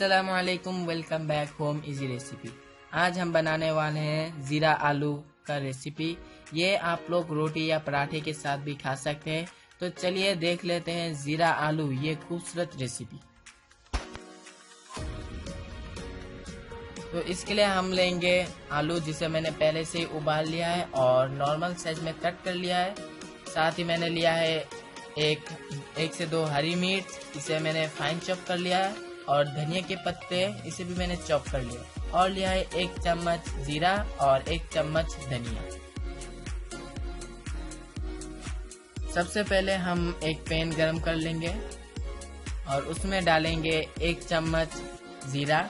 अस्सलामुअलैकुम, welcome back home easy recipe. आज हम बनाने वाले हैं ज़ीरा आलू का रेसिपी। ये आप लोग रोटी या पराठे के साथ भी खा सकते हैं। तो चलिए देख लेते हैं ज़ीरा आलू ये खूबसूरत रेसिपी। तो इसके लिए हम लेंगे आलू जिसे मैंने पहले से ही उबाल लिया है और नॉर्मल साइज में कट कर लिया है। साथ ही मैंने लिया है एक से दो हरी मिर्च, इसे मैंने फाइन चॉप कर लिया है। और धनिया के पत्ते, इसे भी मैंने चॉप कर लिया। और लिया है 1 चम्मच जीरा और 1 चम्मच धनिया। सबसे पहले हम एक पैन गरम कर लेंगे और उसमें डालेंगे 1 चम्मच जीरा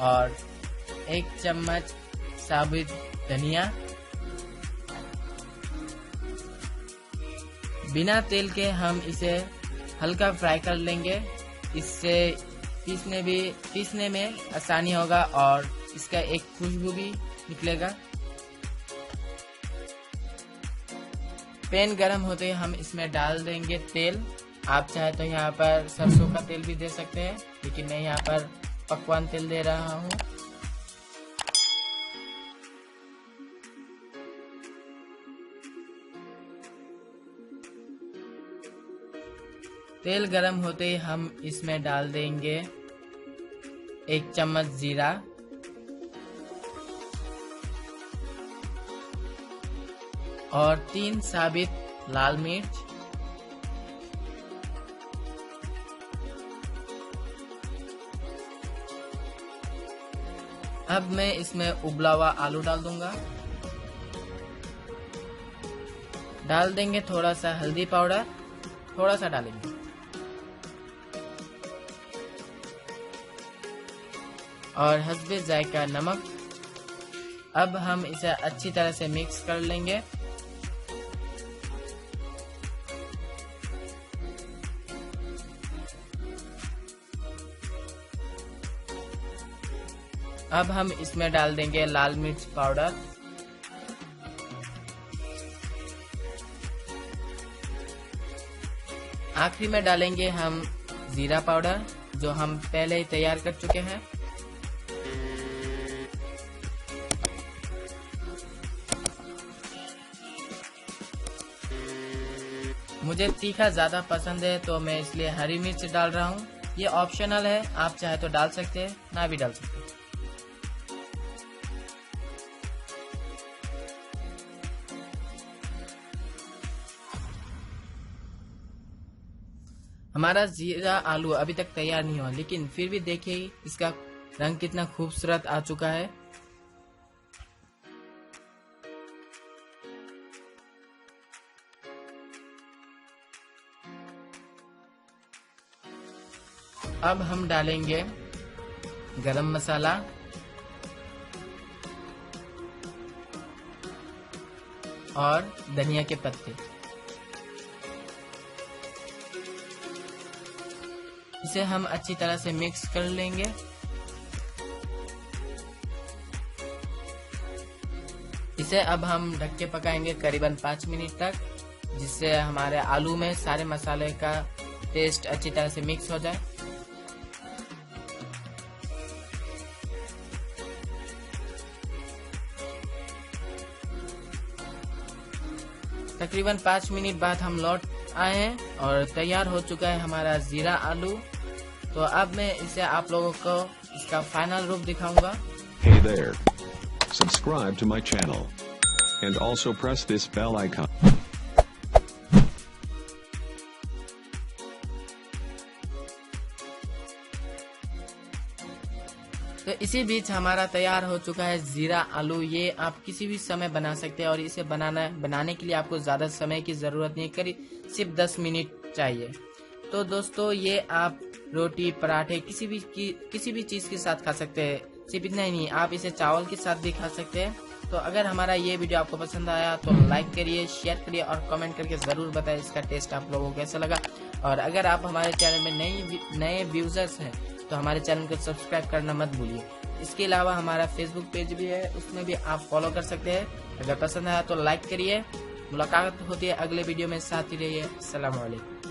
और 1 चम्मच साबुत धनिया। बिना तेल के हम इसे हल्का फ्राई कर लेंगे। इससे पीसने में आसानी होगा और इसका एक खुशबू भी निकलेगा। पैन गरम होते ही हम इसमें डाल देंगे तेल। आप चाहे तो यहाँ पर सरसों का तेल भी दे सकते हैं, लेकिन मैं यहाँ पर पकवान तेल दे रहा हूँ। तेल गरम होते ही हम इसमें डाल देंगे 1 चम्मच जीरा और 3 साबित लाल मिर्च। अब मैं इसमें उबला हुआ आलू डाल दूंगा। डाल देंगे थोड़ा सा हल्दी पाउडर, थोड़ा सा डालेंगे। और हस्बे जायका नमक। अब हम इसे अच्छी तरह से मिक्स कर लेंगे। अब हम इसमें डाल देंगे लाल मिर्च पाउडर। आखिरी में डालेंगे हम जीरा पाउडर, जो हम पहले ही तैयार कर चुके हैं। मुझे तीखा ज़्यादा पसंद है तो मैं इसलिए हरी मिर्च डाल रहा हूँ। ये ऑप्शनल है, आप चाहे तो डाल सकते हैं, ना भी डाल सकते हैं। हमारा जीरा आलू अभी तक तैयार नहीं हुआ, लेकिन फिर भी देखिए इसका रंग कितना खूबसूरत आ चुका है। अब हम डालेंगे गरम मसाला और धनिया के पत्ते। इसे हम अच्छी तरह से मिक्स कर लेंगे। इसे अब हम ढक के पकाएंगे करीबन 5 मिनट तक, जिससे हमारे आलू में सारे मसाले का टेस्ट अच्छी तरह से मिक्स हो जाए। तकरीबन 5 मिनट बाद हम लौट आए हैं और तैयार हो चुका है हमारा जीरा आलू। तो अब मैं इसे आप लोगों को इसका फाइनल रूप दिखाऊंगा। Hey there. Subscribe to my channel and also press this bell icon. तो इसी बीच हमारा तैयार हो चुका है जीरा आलू। ये आप किसी भी समय बना सकते हैं और इसे बनाने के लिए आपको ज़्यादा समय की ज़रूरत नहीं, करीब सिर्फ 10 मिनट चाहिए। तो दोस्तों, ये आप रोटी पराठे किसी भी चीज़ के साथ खा सकते हैं। सिर्फ इतना ही नहीं, आप इसे चावल के साथ भी खा सकते हैं। तो अगर हमारा ये वीडियो आपको पसंद आया तो लाइक करिए, शेयर करिए और कमेंट करके ज़रूर बताएं इसका टेस्ट आप लोगों को कैसा लगा। और अगर आप हमारे चैनल में नए व्यूज़र्स हैं तो हमारे चैनल को सब्सक्राइब करना मत भूलिए। इसके अलावा हमारा फेसबुक पेज भी है, उसमें भी आप फॉलो कर सकते हैं। अगर पसंद आया तो लाइक करिए। मुलाकात होती है अगले वीडियो में, साथ ही रहिए। अस्सलाम वालेकुम।